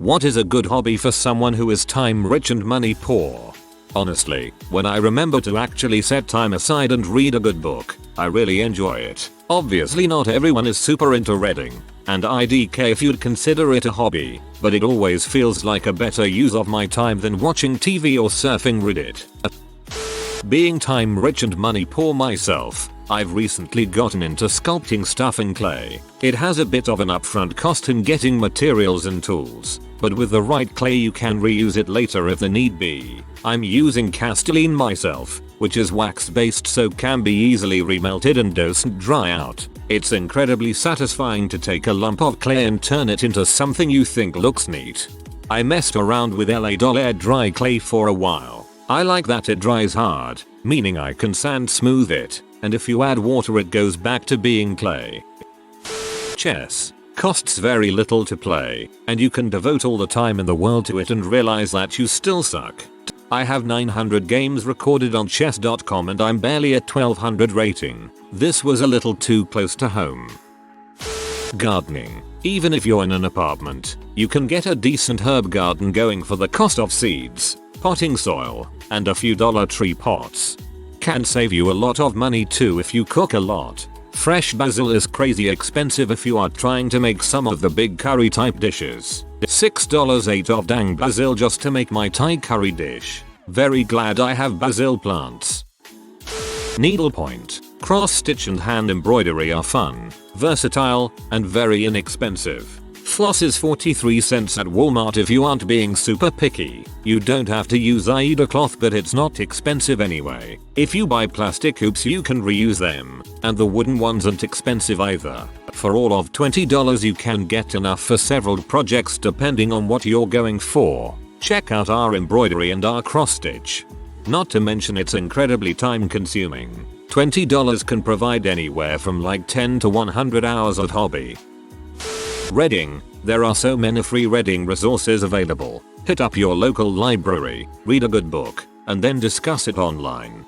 What is a good hobby for someone who is time rich and money poor? Honestly, when I remember to actually set time aside and read a good book, I really enjoy it. Obviously not everyone is super into reading, and IDK if you'd consider it a hobby, but it always feels like a better use of my time than watching TV or surfing Reddit. Being time rich and money poor myself, I've recently gotten into sculpting stuff in clay. It has a bit of an upfront cost in getting materials and tools, but with the right clay you can reuse it later if the need be. I'm using Castelline myself, which is wax based so can be easily remelted and doesn't dry out. It's incredibly satisfying to take a lump of clay and turn it into something you think looks neat. I messed around with LA air dry clay for a while. I like that it dries hard, meaning I can sand smooth it, and if you add water it goes back to being clay. Chess costs very little to play, and you can devote all the time in the world to it and realize that you still suck. I have 900 games recorded on chess.com and I'm barely at 1200 rating. This was a little too close to home. Gardening. Even if you're in an apartment, you can get a decent herb garden going for the cost of seeds, potting soil, and a few Dollar Tree pots. Can save you a lot of money too if you cook a lot. Fresh basil is crazy expensive if you are trying to make some of the big curry type dishes. $6 of dang basil just to make my Thai curry dish. Very glad I have basil plants. Needlepoint, cross stitch and hand embroidery are fun, versatile, and very inexpensive. Floss is 43 cents at Walmart if you aren't being super picky. You don't have to use Aida cloth but it's not expensive anyway. If you buy plastic hoops you can reuse them, and the wooden ones aren't expensive either. For all of $20 you can get enough for several projects depending on what you're going for. Check out our embroidery and our cross stitch. Not to mention it's incredibly time consuming. $20 can provide anywhere from like 10 to 100 hours of hobby. Reading. There are so many free reading resources available. Hit up your local library, read a good book, and then discuss it online.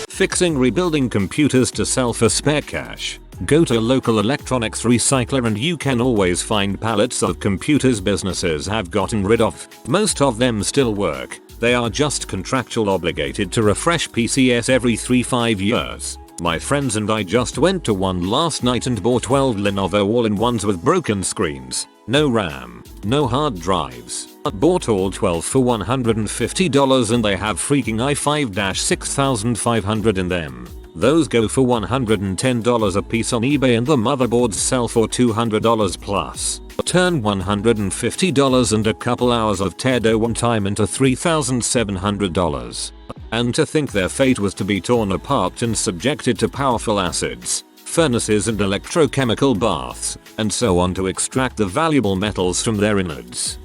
Fixing rebuilding computers to sell for spare cash. Go to a local electronics recycler and you can always find pallets of computers businesses have gotten rid of. Most of them still work. They are just contractual obligated to refresh PCs every 3-5 years. My friends and I just went to one last night and bought 12 Lenovo all-in-ones with broken screens, no RAM, no hard drives. Bought all 12 for $150 and they have freaking i5-6500 in them. Those go for $110 a piece on eBay and the motherboards sell for $200 plus. Turn $150 and a couple hours of teardough one time into $3,700. And to think their fate was to be torn apart and subjected to powerful acids, furnaces and electrochemical baths, and so on to extract the valuable metals from their innards.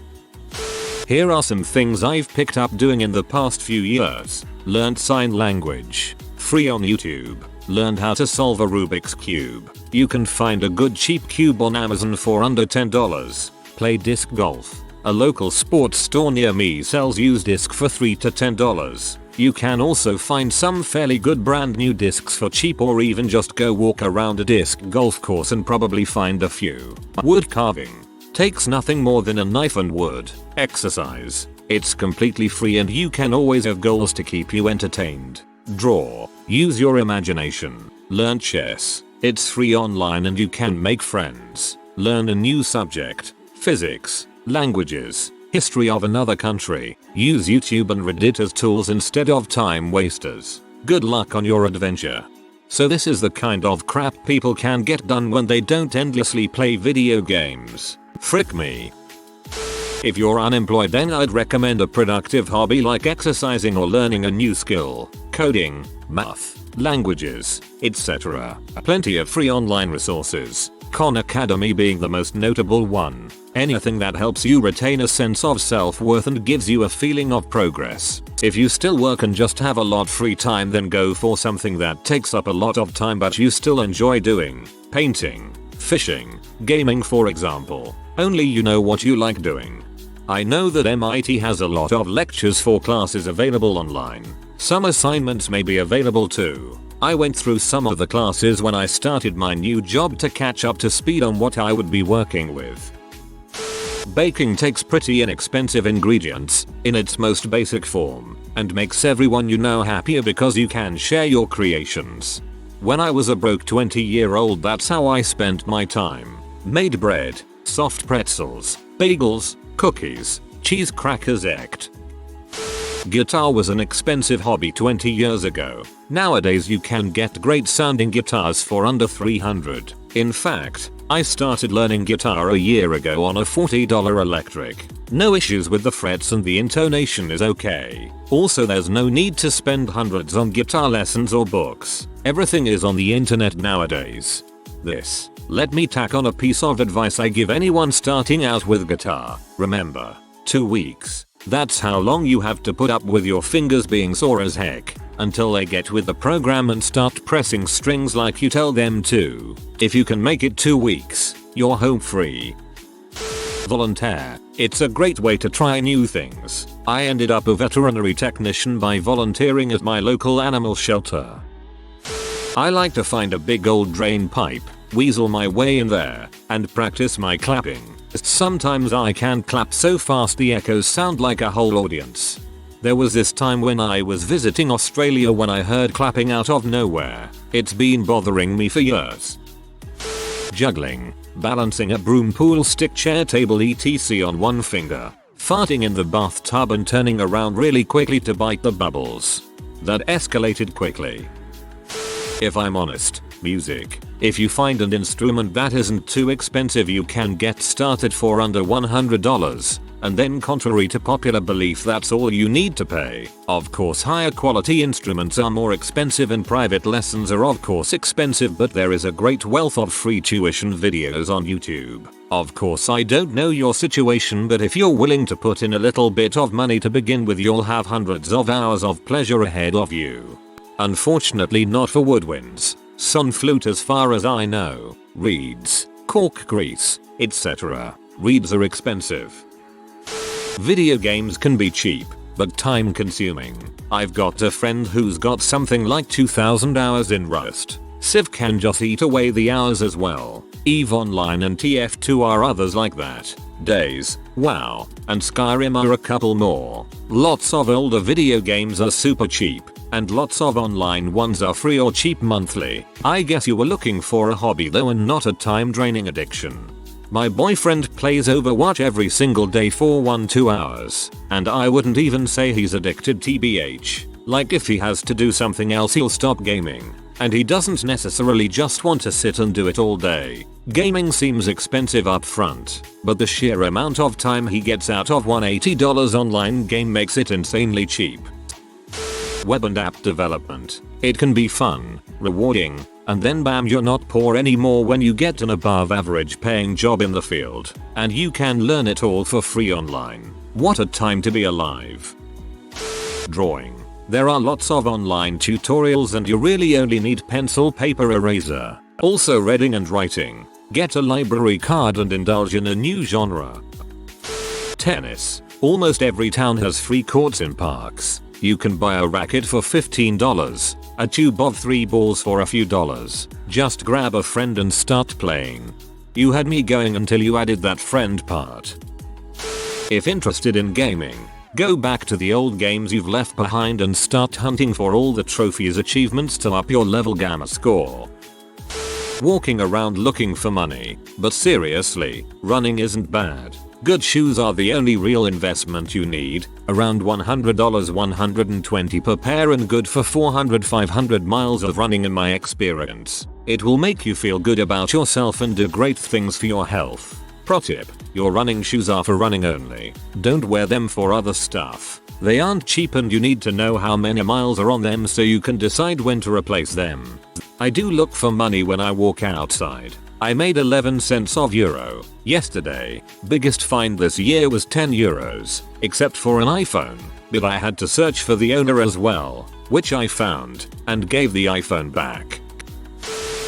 Here are some things I've picked up doing in the past few years. Learned sign language. Free on YouTube. Learned how to solve a Rubik's Cube. You can find a good cheap cube on Amazon for under $10. Play disc golf. A local sports store near me sells used disc for $3 to $10. You can also find some fairly good brand new discs for cheap or even just go walk around a disc golf course and probably find a few. Wood carving. Takes nothing more than a knife and wood. Exercise. It's completely free and you can always have goals to keep you entertained. Draw. Use your imagination. Learn chess. It's free online and you can make friends. Learn a new subject. Physics. Languages. History of another country. Use YouTube and Reddit as tools instead of time wasters. Good luck on your adventure. So this is the kind of crap people can get done when they don't endlessly play video games. Frick me. If you're unemployed then I'd recommend a productive hobby like exercising or learning a new skill. Coding, math, languages, etc. Plenty of free online resources. Khan Academy being the most notable one. Anything that helps you retain a sense of self-worth and gives you a feeling of progress. If you still work and just have a lot free time then go for something that takes up a lot of time but you still enjoy doing. Painting, fishing, gaming for example. Only you know what you like doing. I know that MIT has a lot of lectures for classes available online. Some assignments may be available too. I went through some of the classes when I started my new job to catch up to speed on what I would be working with. Baking takes pretty inexpensive ingredients in its most basic form and makes everyone you know happier because you can share your creations. When I was a broke 20-year-old, that's how I spent my time. Made bread, soft pretzels, bagels, cookies, cheese crackers ect. Guitar was an expensive hobby 20 years ago. Nowadays you can get great sounding guitars for under $300. In fact, I started learning guitar a year ago on a $40 electric. No issues with the frets and the intonation is okay. Also, there's no need to spend hundreds on guitar lessons or books. Everything is on the internet nowadays. Let me tack on a piece of advice I give anyone starting out with guitar. Remember, 2 weeks. That's how long you have to put up with your fingers being sore as heck until they get with the program and start pressing strings like you tell them to. If you can make it 2 weeks, you're home free. Volunteer. It's a great way to try new things. I ended up a veterinary technician by volunteering at my local animal shelter. I like to find a big old drain pipe, weasel my way in there, and practice my clapping. Sometimes I can clap so fast the echoes sound like a whole audience. There was this time when I was visiting Australia when I heard clapping out of nowhere. It's been bothering me for years. Juggling. Balancing a broom, pool stick, chair, table etc on one finger. Farting in the bathtub and turning around really quickly to bite the bubbles. That escalated quickly. If I'm honest, music. If you find an instrument that isn't too expensive, you can get started for under $100. And then, contrary to popular belief, that's all you need to pay. Of course, higher quality instruments are more expensive and private lessons are of course expensive, but there is a great wealth of free tuition videos on YouTube. Of course, I don't know your situation, but if you're willing to put in a little bit of money to begin with, you'll have hundreds of hours of pleasure ahead of you. Unfortunately not for woodwinds, sun flute as far as I know, reeds, cork grease, etc. Reeds are expensive. Video games can be cheap, but time consuming. I've got a friend who's got something like 2,000 hours in Rust. Civ can just eat away the hours as well. EVE Online and TF2 are others like that. Days, WoW, and Skyrim are a couple more. Lots of older video games are super cheap, and lots of online ones are free or cheap monthly. I guess you were looking for a hobby though and not a time-draining addiction. My boyfriend plays Overwatch every single day for 1-2 hours, and I wouldn't even say he's addicted tbh. Like if he has to do something else he'll stop gaming, and he doesn't necessarily just want to sit and do it all day. Gaming seems expensive up front, but the sheer amount of time he gets out of one $80 online game makes it insanely cheap. Web and app development. It can be fun, rewarding, and then bam, you're not poor anymore when you get an above average paying job in the field, and you can learn it all for free online. What a time to be alive. Drawing. There are lots of online tutorials and you really only need pencil, paper, eraser. Also reading and writing. Get a library card and indulge in a new genre. Tennis. Almost every town has free courts in parks. You can buy a racket for $15, a tube of 3 balls for a few dollars. Just grab a friend and start playing. You had me going until you added that friend part. If interested in gaming, go back to the old games you've left behind and start hunting for all the trophies, achievements to up your level gamma score. Walking around looking for money, but seriously, running isn't bad. Good shoes are the only real investment you need, around $100 $120 per pair and good for 400-500 miles of running in my experience. It will make you feel good about yourself and do great things for your health. Pro tip, your running shoes are for running only. Don't wear them for other stuff. They aren't cheap and you need to know how many miles are on them so you can decide when to replace them. I do look for money when I walk outside. I made 11 cents of euro yesterday. Biggest find this year was 10 euros, except for an iPhone, but I had to search for the owner as well, which I found, and gave the iPhone back.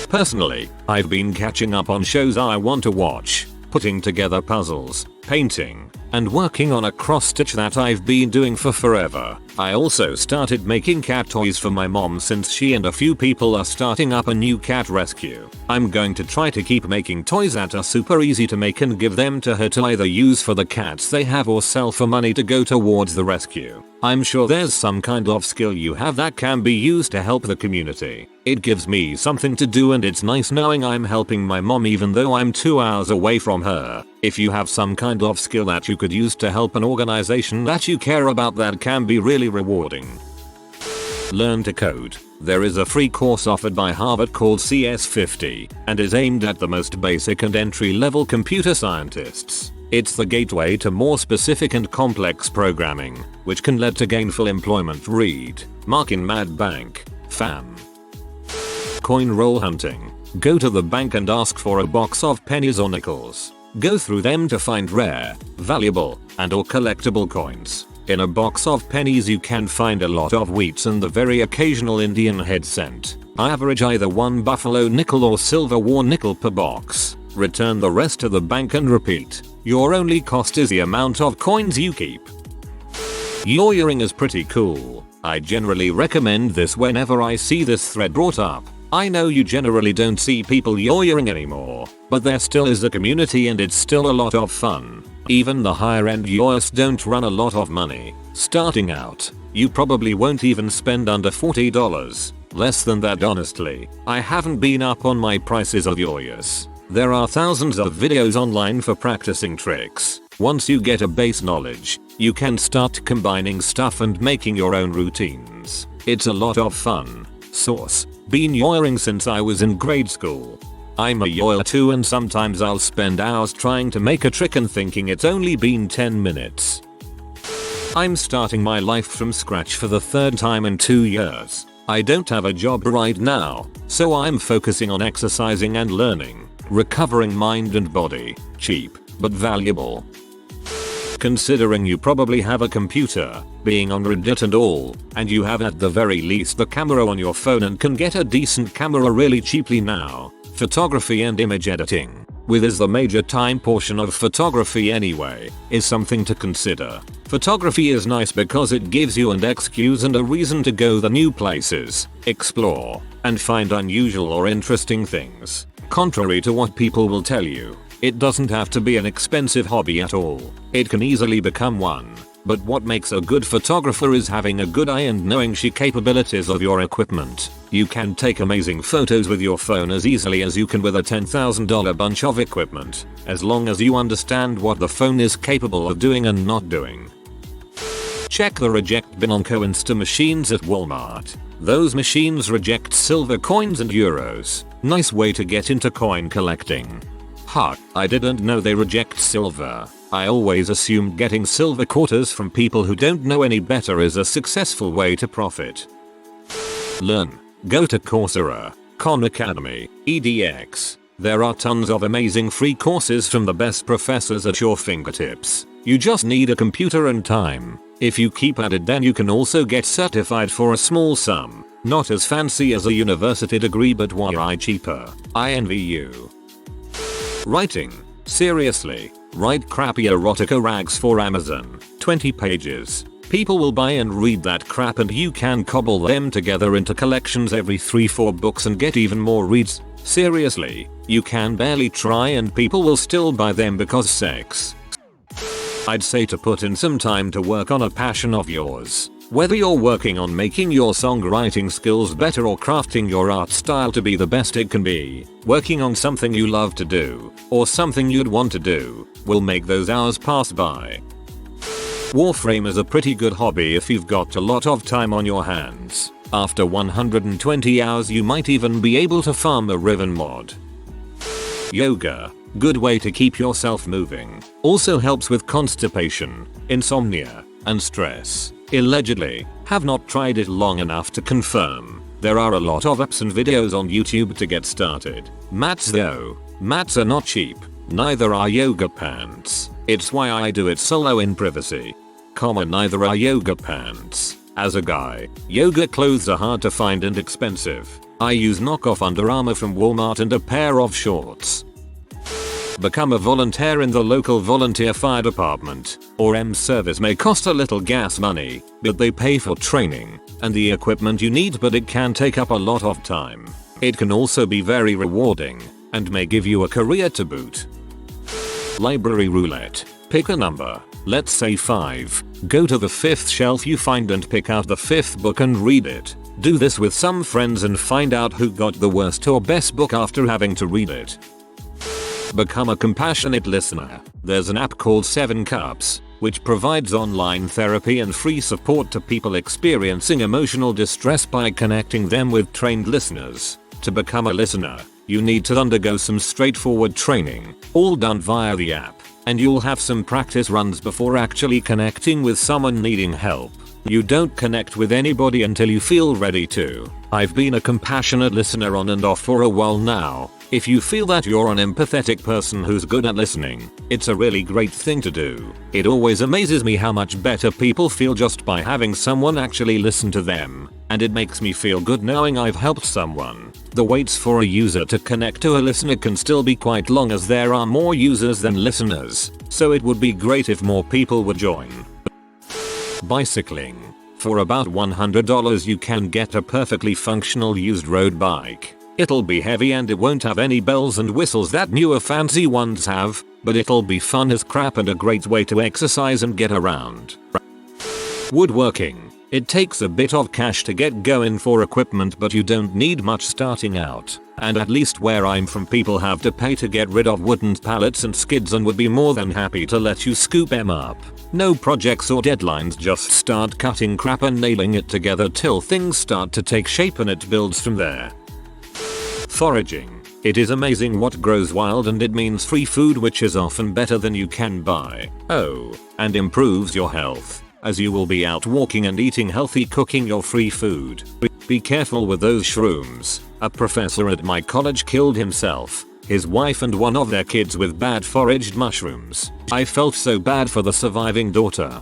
Personally, I've been catching up on shows I want to watch, putting together puzzles, painting, and working on a cross stitch that I've been doing for forever. I also started making cat toys for my mom since she and a few people are starting up a new cat rescue. I'm going to try to keep making toys that are super easy to make and give them to her to either use for the cats they have or sell for money to go towards the rescue. I'm sure there's some kind of skill you have that can be used to help the community. It gives me something to do and it's nice knowing I'm helping my mom even though I'm 2 hours away from her. If you have some kind of skill that you could use to help an organization that you care about, that can be really rewarding. Learn to code. There is a free course offered by Harvard called CS50 and is aimed at the most basic and entry-level computer scientists. It's the gateway to more specific and complex programming, which can lead to gainful employment. Read. Mark in Mad Bank. Fam. Coin roll hunting. Go to the bank and ask for a box of pennies or nickels. Go through them to find rare, valuable, and/or collectible coins. In a box of pennies you can find a lot of wheats and the very occasional Indian head cent. I average either one buffalo nickel or silver war nickel per box. Return the rest to the bank and repeat. Your only cost is the amount of coins you keep. Lawyering is pretty cool. I generally recommend this whenever I see this thread brought up. I know you generally don't see people lawyering anymore, but there still is a community and it's still a lot of fun. Even the higher end lawyers don't run a lot of money. Starting out, you probably won't even spend under $40. Less than that honestly. I haven't been up on my prices of lawyers. There are thousands of videos online for practicing tricks. Once you get a base knowledge, you can start combining stuff and making your own routines. It's a lot of fun. Source. Been lawyering since I was in grade school. I'm a lawyer too and sometimes I'll spend hours trying to make a trick and thinking it's only been 10 minutes. I'm starting my life from scratch for the third time in 2 years. I don't have a job right now, so I'm focusing on exercising and learning. Recovering mind and body. Cheap, but valuable. Considering you probably have a computer, being on Reddit and all, and you have at the very least the camera on your phone and can get a decent camera really cheaply now. Photography and image editing, with is the major time portion of photography anyway, is something to consider. Photography is nice because it gives you an excuse and a reason to go the new places, explore, and find unusual or interesting things. Contrary to what people will tell you, it doesn't have to be an expensive hobby at all. It can easily become one. But what makes a good photographer is having a good eye and knowing the capabilities of your equipment. You can take amazing photos with your phone as easily as you can with a $10,000 bunch of equipment, as long as you understand what the phone is capable of doing and not doing. Check the reject bin on Coinsta machines at Walmart. Those machines reject silver coins and euros. Nice way to get into coin collecting. Ha, I didn't know they reject silver. I always assumed getting silver quarters from people who don't know any better is a successful way to profit. Learn. Go to Coursera, Khan Academy, EDX. There are tons of amazing free courses from the best professors at your fingertips. You just need a computer and time. If you keep at it then you can also get certified for a small sum. Not as fancy as a university degree but way cheaper. I envy you. Writing. Seriously. Write crappy erotica rags for Amazon. 20 pages. People will buy and read that crap and you can cobble them together into collections every 3-4 books and get even more reads. Seriously. You can barely try and people will still buy them because sex. I'd say to put in some time to work on a passion of yours. Whether you're working on making your songwriting skills better or crafting your art style to be the best it can be, working on something you love to do, or something you'd want to do, will make those hours pass by. Warframe is a pretty good hobby if you've got a lot of time on your hands. After 120 hours you might even be able to farm a Riven mod. Yoga. Good way to keep yourself moving. Also helps with constipation, insomnia, and stress. Allegedly. Have not tried it long enough to confirm. There are a lot of apps and videos on YouTube to get started. Mats though. Mats are not cheap. Neither are yoga pants. It's why I do it solo in privacy. Neither are yoga pants. As a guy, yoga clothes are hard to find and expensive. I use knockoff Under Armour from Walmart and a pair of shorts. Become a volunteer in the local volunteer fire department, or EMS service may cost a little gas money, but they pay for training and the equipment you need, but it can take up a lot of time. It can also be very rewarding and may give you a career to boot. Library roulette. Pick a number, let's say 5. Go to the 5th shelf you find and pick out the 5th book and read it. Do this with some friends and find out who got the worst or best book after having to read it. Become a compassionate listener. There's an app called 7 Cups, which provides online therapy and free support to people experiencing emotional distress by connecting them with trained listeners. To become a listener, you need to undergo some straightforward training, all done via the app, and you'll have some practice runs before actually connecting with someone needing help. You don't connect with anybody until you feel ready to. I've been a compassionate listener on and off for a while now. If you feel that you're an empathetic person who's good at listening, it's a really great thing to do. It always amazes me how much better people feel just by having someone actually listen to them, and it makes me feel good knowing I've helped someone. The waits for a user to connect to a listener can still be quite long as there are more users than listeners, so it would be great if more people would join. Bicycling. For about $100 you can get a perfectly functional used road bike. It'll be heavy and it won't have any bells and whistles that newer fancy ones have, but it'll be fun as crap and a great way to exercise and get around. Woodworking. It takes a bit of cash to get going for equipment, but you don't need much starting out. And at least where I'm from, people have to pay to get rid of wooden pallets and skids and would be more than happy to let you scoop them up. No projects or deadlines, just start cutting crap and nailing it together till things start to take shape and it builds from there. Foraging. It is amazing what grows wild, and it means free food, which is often better than you can buy. Oh, and improves your health, as you will be out walking and eating healthy, cooking your free food. Be careful with those shrooms. A professor at my college killed himself, his wife and one of their kids with bad foraged mushrooms. I felt so bad for the surviving daughter.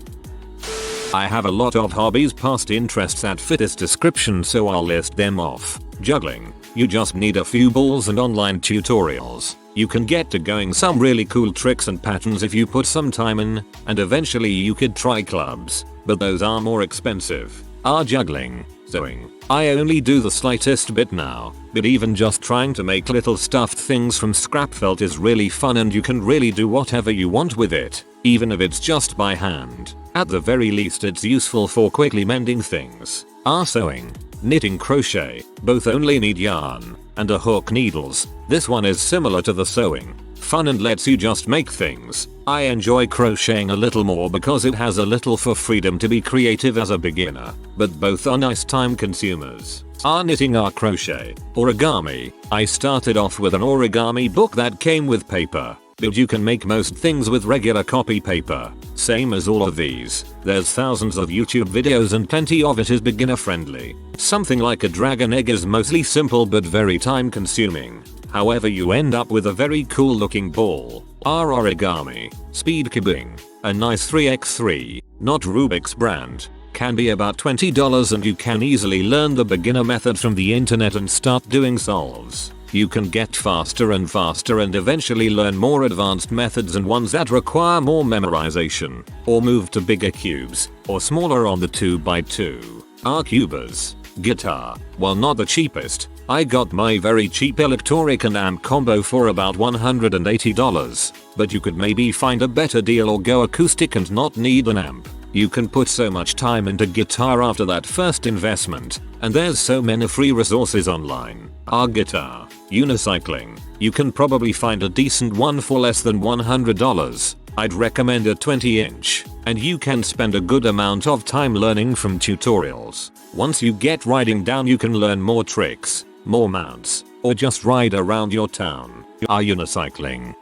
I have a lot of hobbies past interests that fit this description, so I'll list them off. Juggling. You just need a few balls and online tutorials. You can get to going some really cool tricks and patterns if you put some time in, and eventually you could try clubs, but those are more expensive. Juggling. Sewing. I only do the slightest bit now, but even just trying to make little stuffed things from scrap felt is really fun, and you can really do whatever you want with it, even if it's just by hand. At the very least it's useful for quickly mending things. Sewing. Knitting, crochet, both only need yarn and a hook, needles. This one is similar to the sewing. Fun and lets you just make things. I enjoy crocheting a little more because it has a little for freedom to be creative as a beginner, but both are nice time consumers. Knitting, crochet. Origami. I started off with an origami book that came with paper, but you can make most things with regular copy paper. Same as all of these. There's thousands of YouTube videos and plenty of it is beginner friendly. Something like a dragon egg is mostly simple but very time consuming. However, you end up with a very cool looking ball. Origami. Speed cubing. A nice 3x3, not Rubik's brand. Can be about $20 and you can easily learn the beginner method from the internet and start doing solves. You can get faster and faster and eventually learn more advanced methods and ones that require more memorization, or move to bigger cubes, or smaller on the 2x2. Cubers. Guitar. While not the cheapest, I got my very cheap electric and amp combo for about $180, but you could maybe find a better deal or go acoustic and not need an amp. You can put so much time into guitar after that first investment, and there's so many free resources online. Guitar. Unicycling. You can probably find a decent one for less than $100. I'd recommend a 20-inch, and you can spend a good amount of time learning from tutorials. Once you get riding down, you can learn more tricks, more mounts, or just ride around your town. Unicycling.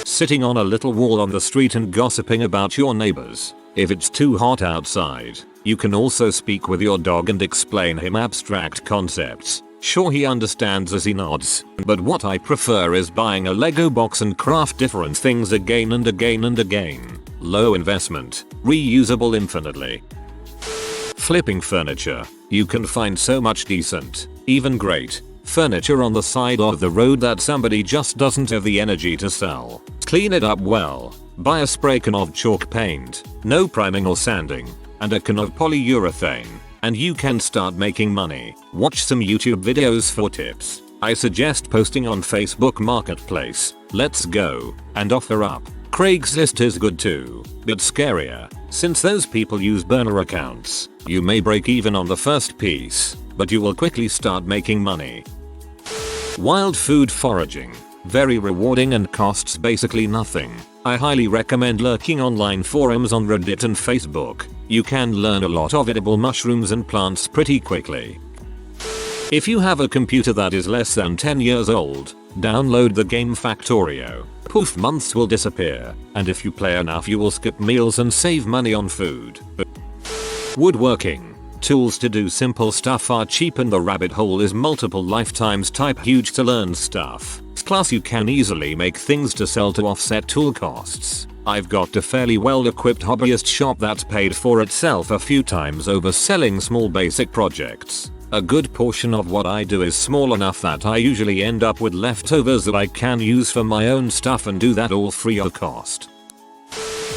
Sitting on a little wall on the street and gossiping about your neighbors. If it's too hot outside, you can also speak with your dog and explain him abstract concepts. Sure, he understands as he nods, but what I prefer is buying a Lego box and craft different things again and again and again. Low investment, reusable infinitely. Flipping furniture. You can find so much decent, even great, furniture on the side of the road that somebody just doesn't have the energy to sell. Clean it up well. Buy a spray can of chalk paint, no priming or sanding, and a can of polyurethane, and you can start making money. Watch some YouTube videos for tips. I suggest posting on Facebook Marketplace, Let's Go, and OfferUp. Craigslist is good too, but scarier, since those people use burner accounts. You may break even on the first piece, but you will quickly start making money. Wild food foraging. Very rewarding and costs basically nothing. I highly recommend lurking online forums on Reddit and Facebook. You can learn a lot of edible mushrooms and plants pretty quickly. If you have a computer that is less than 10 years old, download the game Factorio. Poof, months will disappear, and if you play enough you will skip meals and save money on food. Woodworking. Tools to do simple stuff are cheap and the rabbit hole is multiple lifetimes type huge to learn stuff. Plus you can easily make things to sell to offset tool costs. I've got a fairly well equipped hobbyist shop that's paid for itself a few times over selling small basic projects. A good portion of what I do is small enough that I usually end up with leftovers that I can use for my own stuff and do that all free of cost.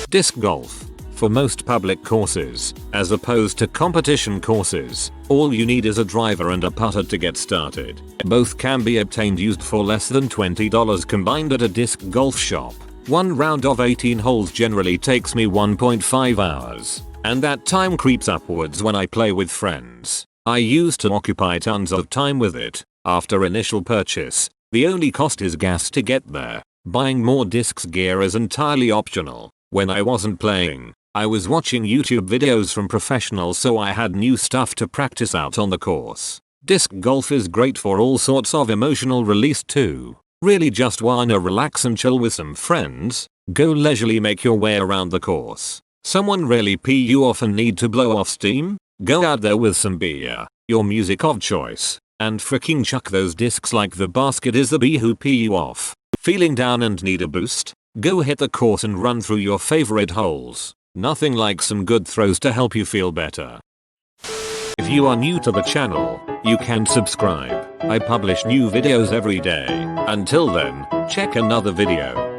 Disc golf. For most public courses, as opposed to competition courses, all you need is a driver and a putter to get started. Both can be obtained used for less than $20 combined at a disc golf shop. One round of 18 holes generally takes me 1.5 hours, and that time creeps upwards when I play with friends. I used to occupy tons of time with it. After initial purchase, the only cost is gas to get there. Buying more discs gear is entirely optional. When I wasn't playing, I was watching YouTube videos from professionals, so I had new stuff to practice out on the course. Disc golf is great for all sorts of emotional release too. Really just wanna relax and chill with some friends? Go leisurely make your way around the course. Someone really pee you off and need to blow off steam? Go out there with some beer, your music of choice, and freaking chuck those discs like the basket is the bee who pee you off. Feeling down and need a boost? Go hit the course and run through your favorite holes. Nothing like some good throws to help you feel better. If you are new to the channel, you can subscribe. I publish new videos every day. Until then, check another video.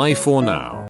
Bye for now.